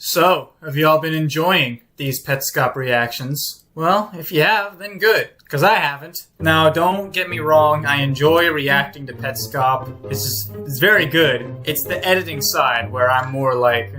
So, have you all been enjoying these Petscop reactions? Well, if you have, then good, because I haven't. Now, don't get me wrong, I enjoy reacting to Petscop. It's very good. It's the editing side where I'm more like,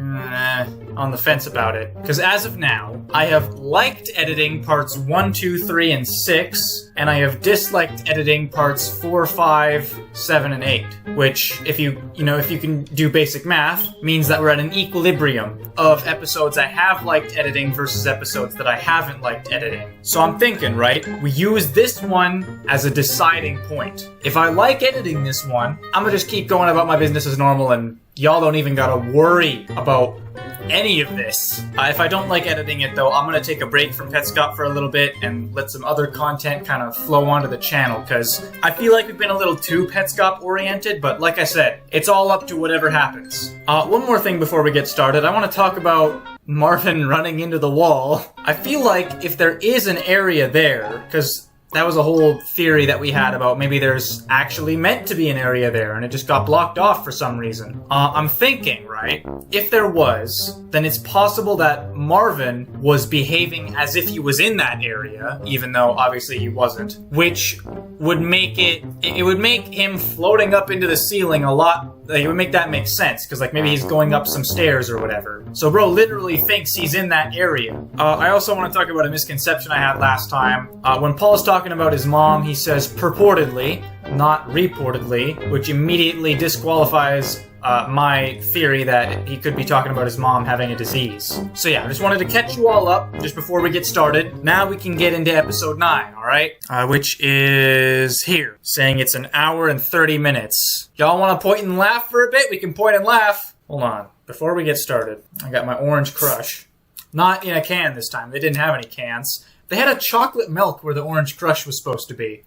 on the fence about it. Because as of now, I have liked editing parts 1, 2, 3, and 6, and I have disliked editing parts 4, 5, 7, and 8. Which, if you can do basic math, means that we're at an equilibrium of episodes I have liked editing versus episodes that I haven't liked editing. So I'm thinking, right, we use this one as a deciding point. If I like editing this one, I'm gonna just keep going about my business as normal and y'all don't even gotta worry about any of this. If I don't like editing it though, I'm gonna take a break from Petscop for a little bit and let some other content kind of flow onto the channel, because I feel like we've been a little too Petscop oriented, but like I said, it's all up to whatever happens. One more thing before we get started, I want to talk about Marvin running into the wall. I feel like if there is an area there, because that was a whole theory that we had about maybe there's actually meant to be an area there and it just got blocked off for some reason. I'm thinking, right, if there was, then it's possible that Marvin was behaving as if he was in that area, even though obviously he wasn't, which would make it would make him floating up into the ceiling a lot, it would make that make sense, because like maybe he's going up some stairs or whatever. So bro literally thinks he's in that area. I also want to talk about a misconception I had last time. When Paul's talking about his mom, he says purportedly, not reportedly, which immediately disqualifies my theory that he could be talking about his mom having a disease. So yeah, I just wanted to catch you all up just before we get started. Now we can get into episode 9, alright? Which is here, saying it's an hour and 30 minutes. Y'all want to point and laugh for a bit? We can point and laugh. Hold on, before we get started, I got my Orange Crush. Not in a can this time, they didn't have any cans. They had a chocolate milk where the Orange Crush was supposed to be.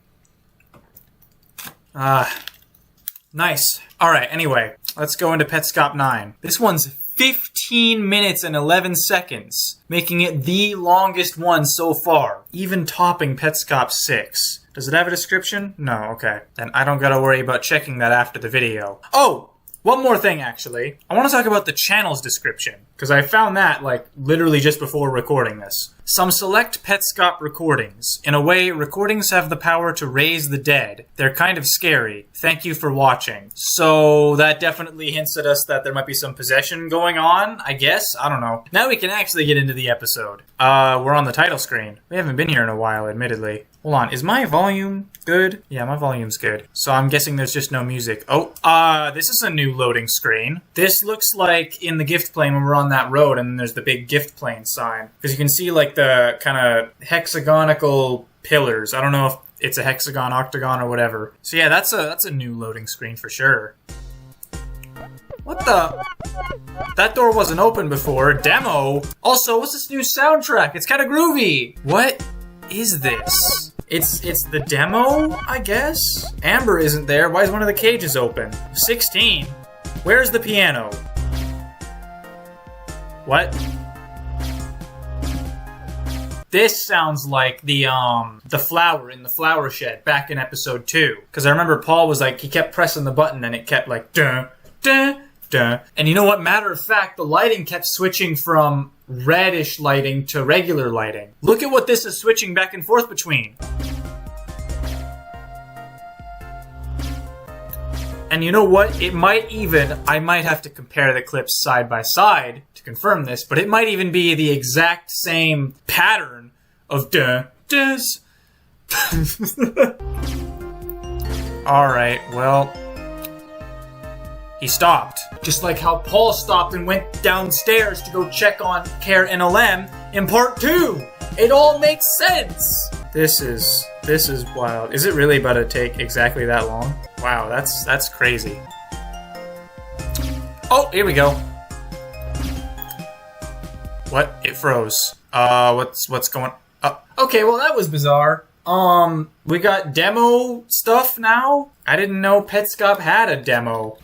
Nice. Alright, anyway, let's go into Petscop 9. This one's 15 minutes and 11 seconds, making it the longest one so far, even topping Petscop 6. Does it have a description? No, okay. Then I don't gotta worry about checking that after the video. Oh! One more thing, actually. I want to talk about the channel's description, because I found that, like, literally just before recording this. Some select Petscop recordings. In a way, recordings have the power to raise the dead. They're kind of scary. Thank you for watching. So, that definitely hints at us that there might be some possession going on, I guess? I don't know. Now we can actually get into the episode. We're on the title screen. We haven't been here in a while, admittedly. Hold on, is my volume good? Yeah, my volume's good. So I'm guessing there's just no music. Oh, this is a new loading screen. This looks like in the gift plane when we're on that road and there's the big gift plane sign. Because you can see like the kind of hexagonical pillars. I don't know if it's a hexagon, octagon, or whatever. So yeah, that's a new loading screen for sure. What the? That door wasn't open before. Demo? Also, what's this new soundtrack? It's kind of groovy. What is this? It's the demo, I guess? Amber isn't there. Why is one of the cages open? 16? Where's the piano? What? This sounds like the flower in the flower shed back in episode 2. Because I remember Paul was like, he kept pressing the button and it kept like, dun, dun, dun. And you know what? Matter of fact, the lighting kept switching from reddish lighting to regular lighting. Look at what this is switching back and forth between. And you know what? It might even, I might have to compare the clips side by side to confirm this, but it might even be the exact same pattern of duh, duhs. Alright, well, he stopped. Just like how Paul stopped and went downstairs to go check on Care NLM in part 2. It all makes sense. This is wild. Is it really about to take exactly that long? Wow, that's crazy. Oh, here we go. What? It froze. What's going on? Okay, well that was bizarre. We got demo stuff now? I didn't know Petscop had a demo.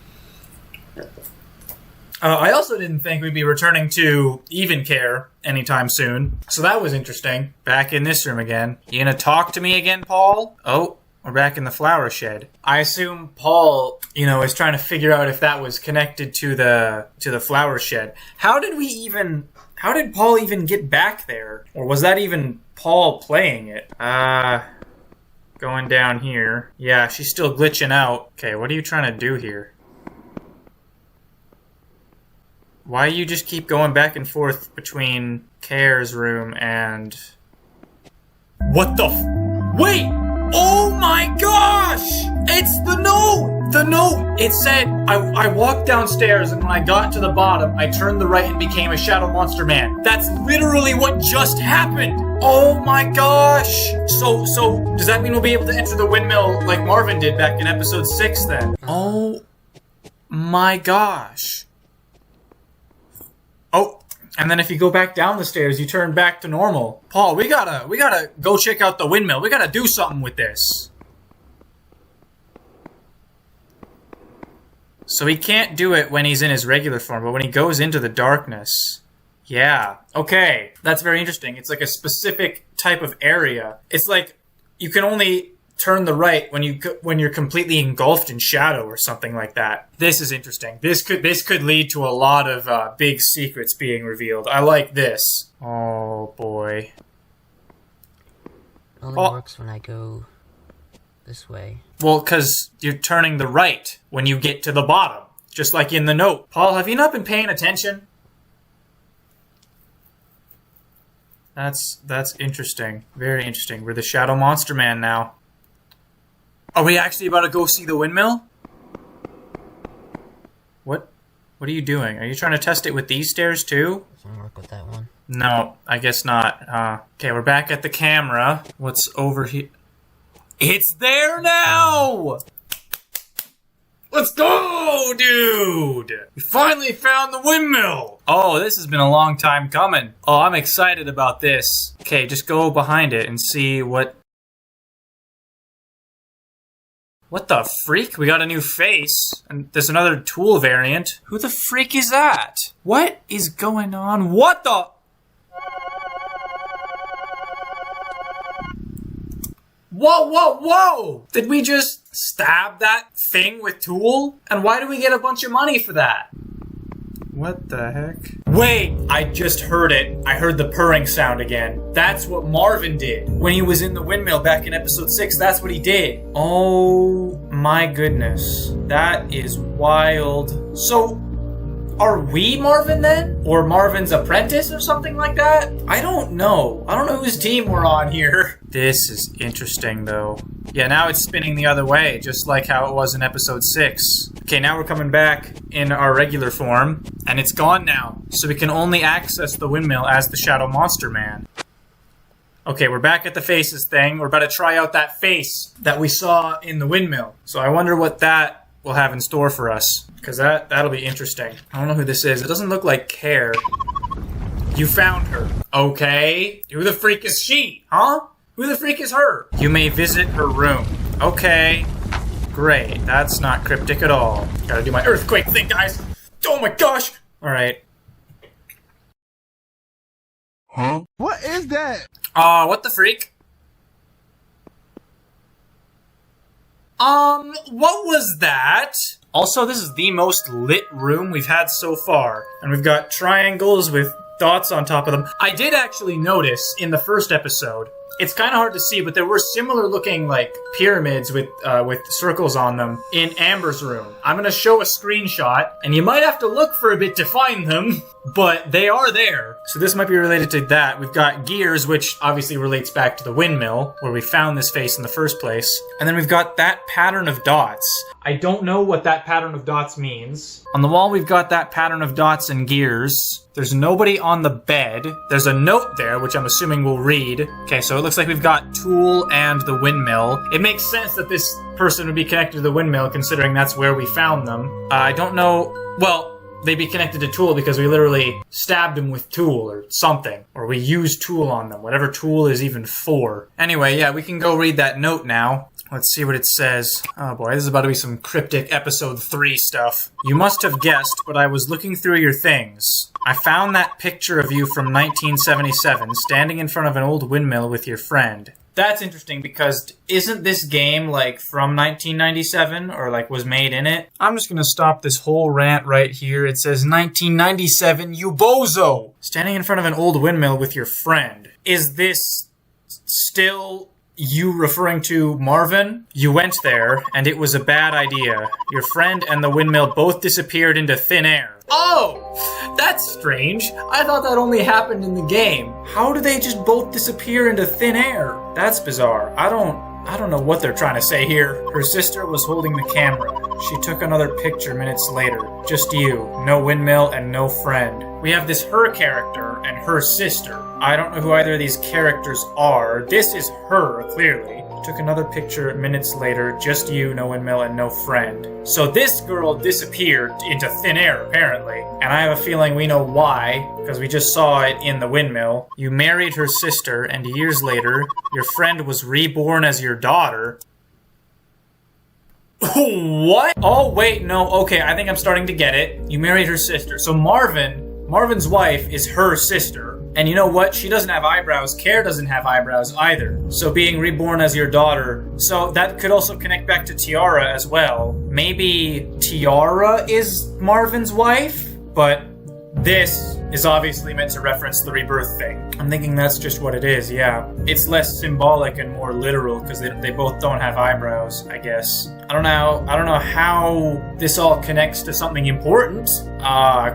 I also didn't think we'd be returning to Even Care anytime soon, so that was interesting. Back in this room again. You gonna talk to me again, Paul? Oh, We're back in the flower shed. I assume Paul, is trying to figure out if that was connected to the flower shed. How did Paul even get back there? Or was that even Paul playing it? Going down here. Yeah, she's still glitching out. Okay, what are you trying to do here? Why you just keep going back and forth between Care's room and... What the Wait! Oh my gosh! It's the note! The note! It said, I walked downstairs and when I got to the bottom, I turned the right and became a shadow monster man. That's literally what just happened! Oh my gosh! So, does that mean we'll be able to enter the windmill like Marvin did back in episode 6 then? Oh my gosh. Oh, and then if you go back down the stairs, you turn back to normal. Paul, we gotta go check out the windmill. We gotta do something with this. So he can't do it when he's in his regular form, but when he goes into the darkness... Yeah, okay. That's very interesting. It's like a specific type of area. It's like you can only turn the right when you're completely engulfed in shadow or something like that. This is interesting. This could lead to a lot of big secrets being revealed. I like this. Oh boy. Only works when I go this way. Well, because you're turning the right when you get to the bottom, just like in the note. Paul, have you not been paying attention? That's interesting. Very interesting. We're the Shadow Monster Man now. Are we actually about to go see the windmill? What are you doing? Are you trying to test it with these stairs too? Doesn't work with that one. No, I guess not. Okay, we're back at the camera. What's over here? It's there now! Let's go, dude! We finally found the windmill! Oh, this has been a long time coming. Oh, I'm excited about this. Okay, just go behind it and see what... What the freak? We got a new face. And there's another tool variant. Who the freak is that? What is going on? What the... Whoa! Did we just stab that thing with tool? And why do we get a bunch of money for that? What the heck? Wait, I just heard it. I heard the purring sound again. That's what Marvin did. When he was in the windmill back in episode 6, that's what he did. Oh my goodness. That is wild. So, are we Marvin then? Or Marvin's apprentice or something like that? I don't know. I don't know whose team we're on here. This is interesting though. Yeah, now it's spinning the other way, just like how it was in episode 6. Okay, now we're coming back in our regular form, and it's gone now. So we can only access the windmill as the Shadow Monster Man. Okay, we're back at the faces thing. We're about to try out that face that we saw in the windmill. So I wonder what that will have in store for us. Because that'll be interesting. I don't know who this is. It doesn't look like Care. You found her. Okay. Who the freak is she? Huh? Who the freak is her? You may visit her room. Okay. Great. That's not cryptic at all. Gotta do my earthquake thing, guys. Oh my gosh. Alright. Huh? What is that? What the freak? What was that? Also, this is the most lit room we've had so far. And we've got triangles with dots on top of them. I did actually notice in the first episode, it's kind of hard to see, but there were similar looking, like, pyramids with circles on them in Amber's room. I'm gonna show a screenshot, and you might have to look for a bit to find them, but they are there. So this might be related to that. We've got gears, which obviously relates back to the windmill, where we found this face in the first place. And then we've got that pattern of dots. I don't know what that pattern of dots means. On the wall, we've got that pattern of dots and gears. There's nobody on the bed. There's a note there, which I'm assuming we'll read. Okay, so it looks like we've got Tool and the windmill. It makes sense that this person would be connected to the windmill, considering that's where we found them. I don't know... Well, they'd be connected to Tool because we literally stabbed him with Tool or something. Or we used Tool on them, whatever Tool is even for. Anyway, yeah, we can go read that note now. Let's see what it says. Oh boy, this is about to be some cryptic episode 3 stuff. You must have guessed, but I was looking through your things. I found that picture of you from 1977, standing in front of an old windmill with your friend. That's interesting because isn't this game like from 1997 or like was made in it? I'm just gonna stop this whole rant right here. It says 1997, you bozo! Standing in front of an old windmill with your friend. Is this still you referring to Marvin? You went there and it was a bad idea. Your friend and the windmill both disappeared into thin air. Oh, that's strange. I thought that only happened in the game. How do they just both disappear into thin air? That's bizarre. I don't know what they're trying to say here. Her sister was holding the camera. She took another picture minutes later. Just you, no windmill, and no friend. We have this her character and her sister. I don't know who either of these characters are. This is her, clearly. Took another picture minutes later. Just you, no windmill, and no friend. So this girl disappeared into thin air, apparently. And I have a feeling we know why, because we just saw it in the windmill. You married her sister, and years later, your friend was reborn as your daughter. What? Oh, wait, no. Okay, I think I'm starting to get it. You married her sister. So Marvin's wife is her sister. And you know what? She doesn't have eyebrows. Care doesn't have eyebrows either. So being reborn as your daughter. So that could also connect back to Tiara as well. Maybe Tiara is Marvin's wife? But this is obviously meant to reference the rebirth thing. I'm thinking that's just what it is, yeah. It's less symbolic and more literal because they both don't have eyebrows, I guess. I don't know how this all connects to something important.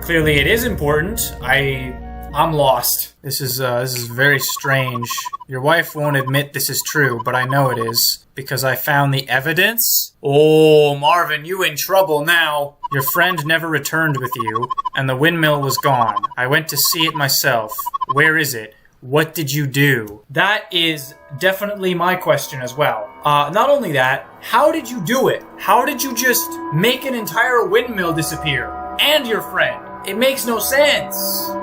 Clearly it is important. I'm lost. This is very strange. Your wife won't admit this is true, but I know it is because I found the evidence. Oh, Marvin, you in trouble now. Your friend never returned with you, and the windmill was gone. I went to see it myself. Where is it? What did you do? That is definitely my question as well. Not only that, how did you do it? How did you just make an entire windmill disappear? And your friend? It makes no sense.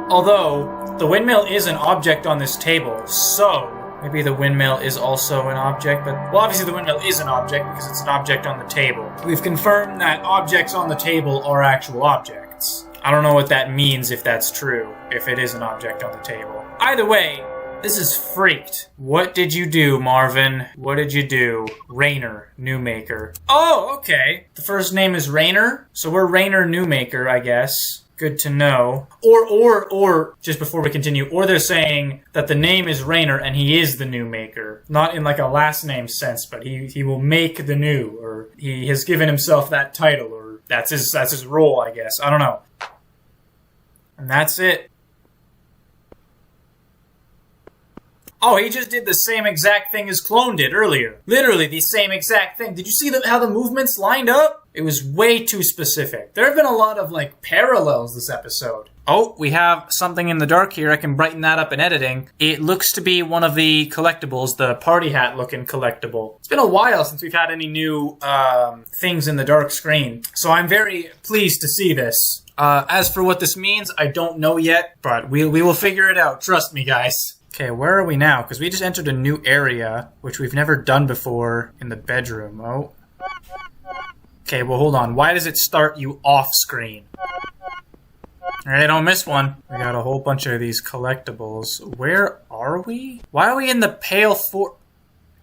Although, the windmill is an object on this table, so maybe the windmill is also an object, but, well, obviously the windmill is an object because it's an object on the table. We've confirmed that objects on the table are actual objects. I don't know what that means if that's true, if it is an object on the table. Either way, this is freaked. What did you do, Marvin? What did you do? Rainer, Newmaker. Oh, okay. The first name is Rainer, so we're Rainer Newmaker, I guess. Good to know. Or, just before we continue, or they're saying that the name is Rainer and he is the new maker. Not in like a last name sense, but he will make the new, or he has given himself that title, or that's his role, I guess. I don't know. And that's it. Oh, he just did the same exact thing as Clone did earlier. Literally the same exact thing. Did you see how the movements lined up? It was way too specific. There have been a lot of, like, parallels this episode. Oh, we have something in the dark here. I can brighten that up in editing. It looks to be one of the collectibles, the party hat looking collectible. It's been a while since we've had any new things in the dark screen. So I'm very pleased to see this. As for what this means, I don't know yet, but we will figure it out. Trust me, guys. Okay, where are we now? Because we just entered a new area, which we've never done before in the bedroom. Oh. Okay, well, hold on. Why does it start you off screen? Alright, don't miss one. We got a whole bunch of these collectibles. Where are we? Why are we in the Pale Forest?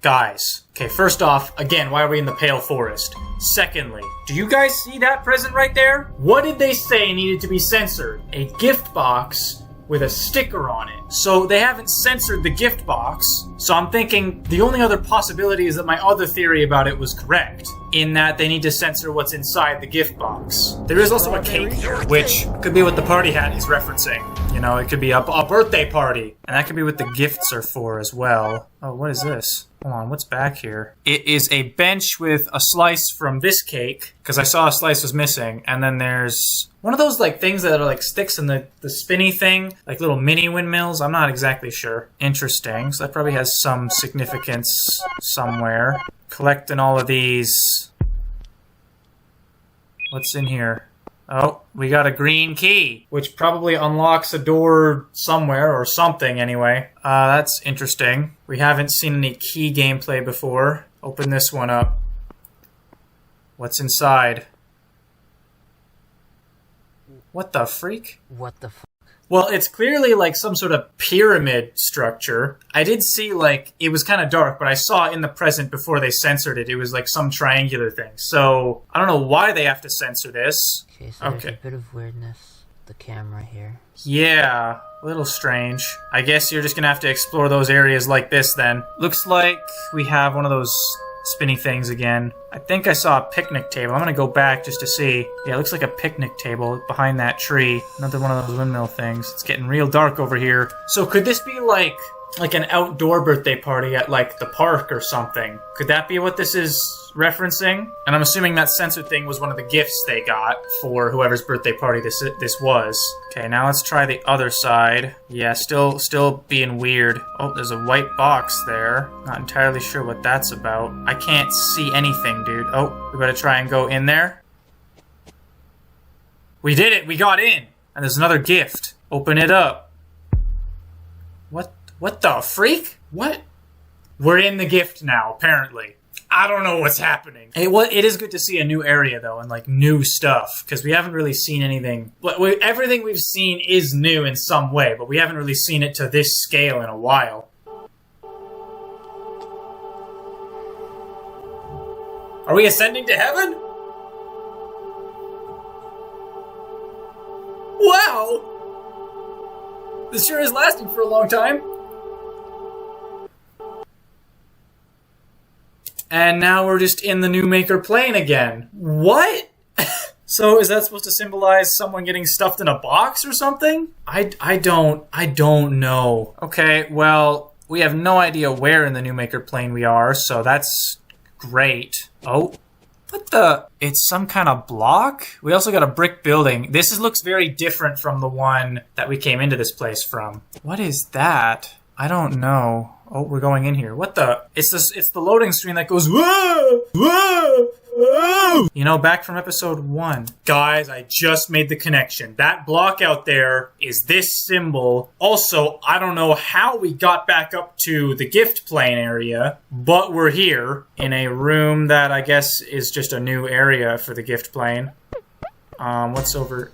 Guys. Okay, first off, again, why are we in the Pale Forest? Secondly, do you guys see that present right there? What did they say needed to be censored? A gift box with a sticker on it. So they haven't censored the gift box. So I'm thinking the only other possibility is that my other theory about it was correct, in that they need to censor what's inside the gift box. There is also a cake here, which could be what the party hat is referencing. You know, it could be a birthday party. And that could be what the gifts are for as well. Oh, what is this? Hold on, what's back here? It is a bench with a slice from this cake, because I saw a slice was missing. And then there's one of those like things that are like sticks in the spinny thing, like little mini windmills. I'm not exactly sure. Interesting. So that probably has some significance somewhere. Collecting all of these. What's in here? Oh, we got a green key, which probably unlocks a door somewhere or something anyway. That's interesting. We haven't seen any key gameplay before. Open this one up. What's inside? What the freak? What the f***? Well, it's clearly like some sort of pyramid structure. I did see like it was kind of dark, but I saw in the present before they censored it, it was like some triangular thing. So I don't know why they have to censor this. Okay, so there's a bit of weirdness. The camera here. Yeah, a little strange. I guess you're just gonna have to explore those areas like this then. Looks like we have one of those spinny things again. I think I saw a picnic table. I'm gonna go back just to see. Yeah, it looks like a picnic table behind that tree. Another one of those windmill things. It's getting real dark over here. So could this be like an outdoor birthday party at like the park or something? Could that be what this is referencing? And I'm assuming that censored thing was one of the gifts they got for whoever's birthday party this was. Okay, now let's try the other side. Yeah, still being weird. Oh, there's a white box there. Not entirely sure what that's about. I can't see anything, dude. Oh, we better try and go in there. We did it! We got in! And there's another gift. Open it up. What the freak? What? We're in the gift now, apparently. I don't know what's happening. It is good to see a new area, though, and, like, new stuff, because we haven't really seen anything. Everything we've seen is new in some way, but we haven't really seen it to this scale in a while. Are we ascending to heaven? Wow! This sure is lasting for a long time. And now we're just in the new Maker plane again. What? So is that supposed to symbolize someone getting stuffed in a box or something? I don't know. Okay, well, we have no idea where in the new Maker plane we are, so that's great. Oh, what the? It's some kind of block? We also got a brick building. This looks very different from the one that we came into this place from. What is that? I don't know. Oh, we're going in here. What the? It's the loading screen that goes, whoa, whoa, whoa. You know, back from episode 1. Guys, I just made the connection. That block out there is this symbol. Also, I don't know how we got back up to the gift plane area, but we're here in a room that I guess is just a new area for the gift plane. What's over?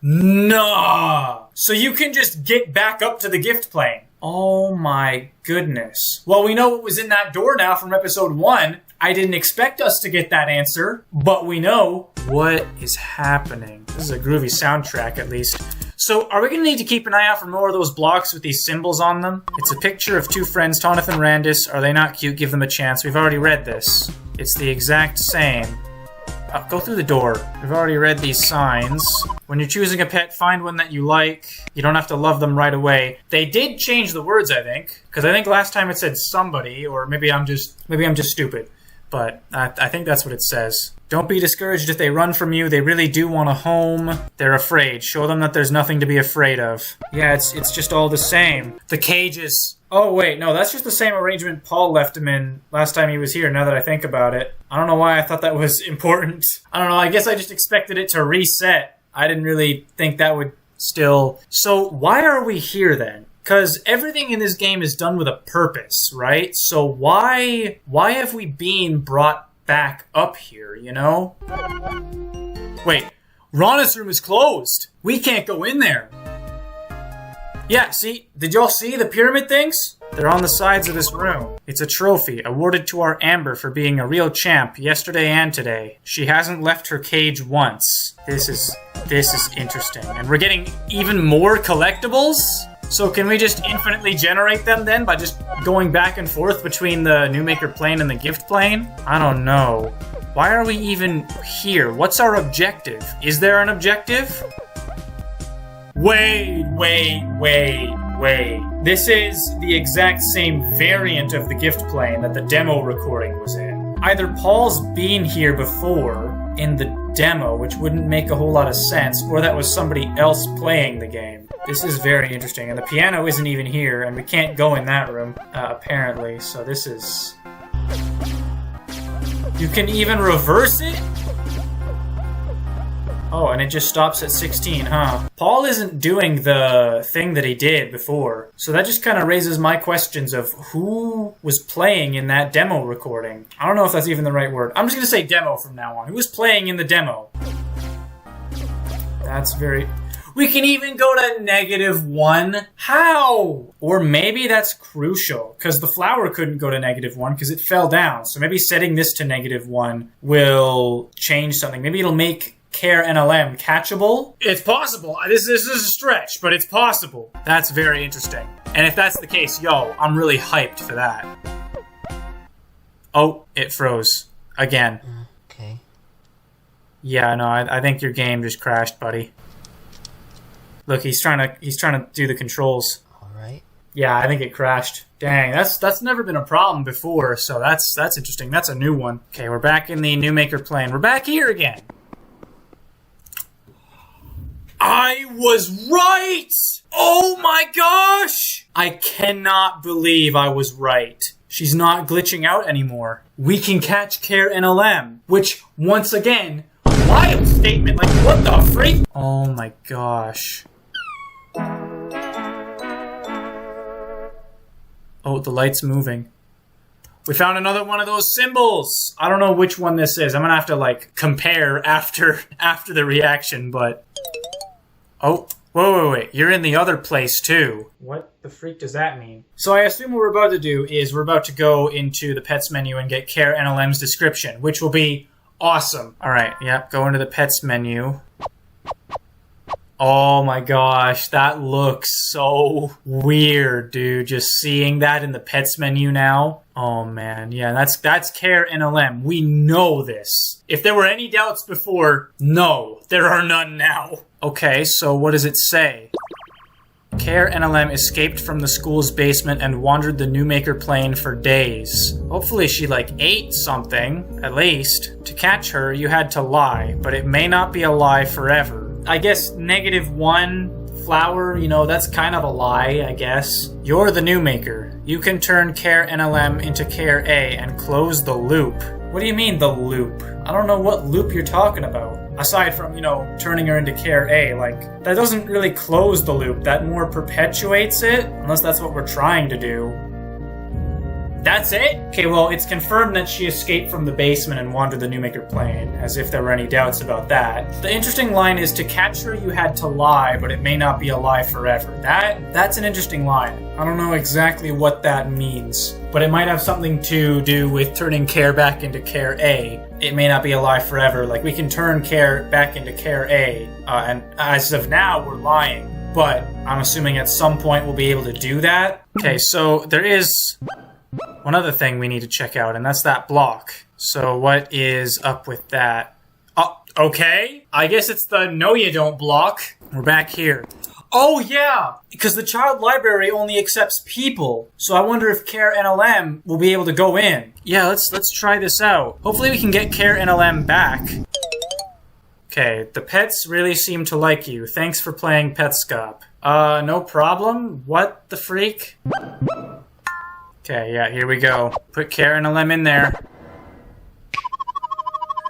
Nah! So you can just get back up to the gift plane. Oh my goodness. Well, we know what was in that door now from episode 1. I didn't expect us to get that answer, but we know what is happening. This is a groovy soundtrack, at least. So, are we going to need to keep an eye out for more of those blocks with these symbols on them? It's a picture of 2 friends, Tonith and Randis. Are they not cute? Give them a chance. We've already read this. It's the exact same. Go through the door. We've already read these signs. When you're choosing a pet, find one that you like. You don't have to love them right away. They did change the words, I think, because I think last time it said somebody, or maybe I'm just stupid. But I think that's what it says. Don't be discouraged if they run from you. They really do want a home. They're afraid. Show them that there's nothing to be afraid of. Yeah, it's just all the same. The cages. Oh, wait, no, that's just the same arrangement Paul left him in last time he was here, now that I think about it. I don't know why I thought that was important. I don't know, I guess I just expected it to reset. I didn't really think that would still... So, why are we here, then? Because everything in this game is done with a purpose, right? So why have we been brought back up here, you know? Wait, Rana's room is closed. We can't go in there. Yeah, see, did y'all see the pyramid things? They're on the sides of this room. It's a trophy awarded to our Amber for being a real champ yesterday and today. She hasn't left her cage once. This is interesting. And we're getting even more collectibles? So can we just infinitely generate them then by just going back and forth between the New Maker plane and the gift plane? I don't know. Why are we even here? What's our objective? Is there an objective? Wait. This is the exact same variant of the gift plane that the demo recording was in. Either Paul's been here before in the demo, which wouldn't make a whole lot of sense, or that was somebody else playing the game. This is very interesting, and the piano isn't even here, and we can't go in that room, apparently, so this is... You can even reverse it? Oh, and it just stops at 16, huh? Paul isn't doing the thing that he did before, so that just kind of raises my questions of who was playing in that demo recording. I don't know if that's even the right word. I'm just gonna say demo from now on. Who was playing in the demo? That's very... We can even go to -1. How? Or maybe that's crucial, because the flower couldn't go to -1 because it fell down. So maybe setting this to -1 will change something. Maybe it'll make Care NLM catchable? It's possible. This is a stretch, but it's possible. That's very interesting. And if that's the case, yo, I'm really hyped for that. Oh, it froze. Again. Okay. Yeah, no, I think your game just crashed, buddy. Look, he's trying to do the controls. Alright. Yeah, I think it crashed. Dang, that's never been a problem before, so that's interesting. That's a new one. Okay, we're back in the New Maker plane. We're back here again. I was right! Oh my gosh! I cannot believe I was right. She's not glitching out anymore. We can catch Care NLM, which, once again, wild statement. Like, what the freak? Oh my gosh. Oh, the light's moving. We found another one of those symbols. I don't know which one this is. I'm gonna have to, like, compare after the reaction, but... Oh, wait. You're in the other place, too. What the freak does that mean? So I assume what we're about to do is we're about to go into the Pets menu and get Care NLM's description, which will be awesome. All right, yep, go into the Pets menu. Oh my gosh, that looks so weird, dude. Just seeing that in the Pets menu now. Oh man, yeah, that's Care NLM. We know this. If there were any doubts before, no, there are none now. Okay, so what does it say? Care NLM escaped from the school's basement and wandered the New Maker plane for days. Hopefully she, like, ate something, at least. To catch her, you had to lie, but it may not be a lie forever. I guess -1 flower, you know, that's kind of a lie, I guess. You're the New Maker. You can turn Care NLM into Care A and close the loop. What do you mean, the loop? I don't know what loop you're talking about. Aside from, you know, turning her into Care A, like, that doesn't really close the loop. That more perpetuates it, unless that's what we're trying to do. That's it? Okay, well, it's confirmed that she escaped from the basement and wandered the New Maker plane, as if there were any doubts about that. The interesting line is, to catch her you had to lie, but it may not be a lie forever. That's an interesting line. I don't know exactly what that means, but it might have something to do with turning Care back into Care A. It may not be a lie forever. Like, we can turn Care back into Care A, and as of now, we're lying. But I'm assuming at some point we'll be able to do that. Okay, so there is one other thing we need to check out, and that's that block. So what is up with that? Oh, okay. I guess it's the no you don't block. We're back here. Oh yeah, because the child library only accepts people. So I wonder if Care NLM will be able to go in. Yeah, let's try this out. Hopefully we can get Care NLM back. Okay, the pets really seem to like you. Thanks for playing Petscop. No problem. What the freak? Okay, yeah, here we go. Put Care NLM in there.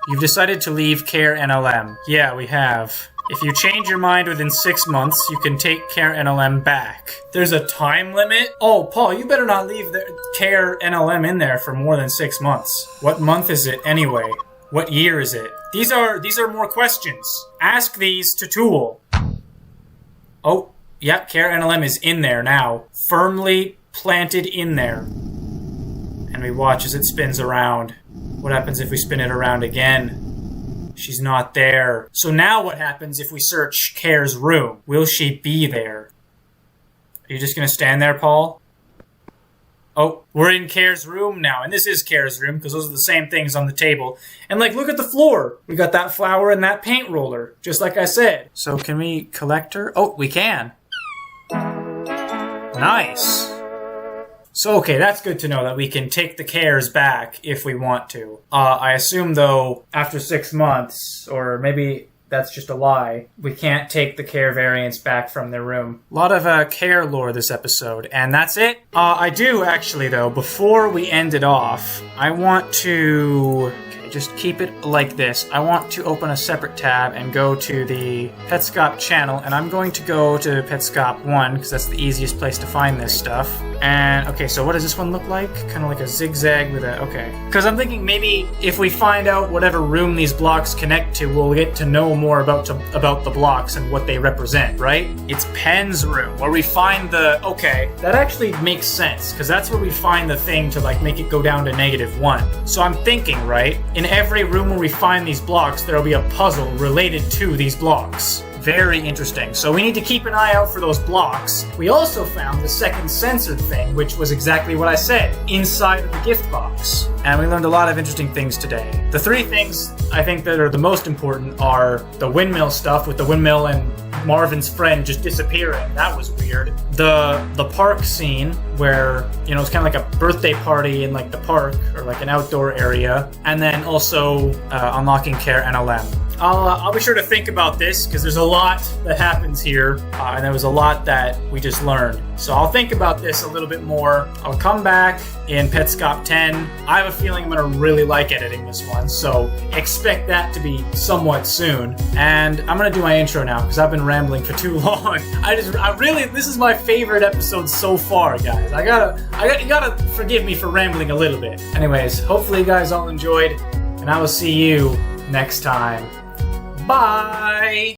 You've decided to leave Care NLM. Yeah, we have. If you change your mind within 6 months, you can take Care NLM back. There's a time limit? Oh, Paul, you better not leave the Care NLM in there for more than 6 months. What month is it anyway? What year is it? These are more questions. Ask these to Tool. Oh, yeah, Care NLM is in there now. Firmly planted in there. And we watch as it spins around. What happens if we spin it around again? She's not there. So now what happens if we search Care's room? Will she be there? Are you just gonna stand there, Paul? Oh, we're in Care's room now. And this is Care's room, because those are the same things on the table. And, like, look at the floor. We got that flower and that paint roller, just like I said. So can we collect her? Oh, we can. Nice. So, okay, that's good to know that we can take the Cares back if we want to. I assume, though, after 6 months, or maybe that's just a lie, we can't take the Care variants back from their room. A lot of Care lore this episode, and that's it. I do, actually, though, before we end it off, I want to... Okay, Okay, just keep it like this. I want to open a separate tab and go to the Petscop channel, and I'm going to go to Petscop 1 because that's the easiest place to find this stuff. And okay, so what does this one look like? Kind of like a zigzag with a, okay. Because I'm thinking maybe if we find out whatever room these blocks connect to, we'll get to know more about the blocks and what they represent, right? It's Pen's room, where we find the, okay, that actually makes sense, because that's where we find the thing to like make it go down to -1. So I'm thinking, right, in every room where we find these blocks, there'll be a puzzle related to these blocks. Very interesting. So we need to keep an eye out for those blocks. We also found the second censored thing, which was exactly what I said, inside of the gift box. And we learned a lot of interesting things today. The 3 things I think that are the most important are the windmill stuff, with the windmill and Marvin's friend just disappearing. That was weird. The park scene where, you know, it's kind of like a birthday party in like the park or like an outdoor area. And then also unlocking Care NLM. I'll be sure to think about this because there's a lot that happens here, and there was a lot that we just learned. So I'll think about this a little bit more. I'll come back in Petscop 10. I have a feeling I'm going to really like editing this one, so expect that to be somewhat soon. And I'm going to do my intro now because I've been rambling for too long. This is my favorite episode so far, guys. You gotta forgive me for rambling a little bit. Anyways, hopefully you guys all enjoyed, and I will see you next time. Bye!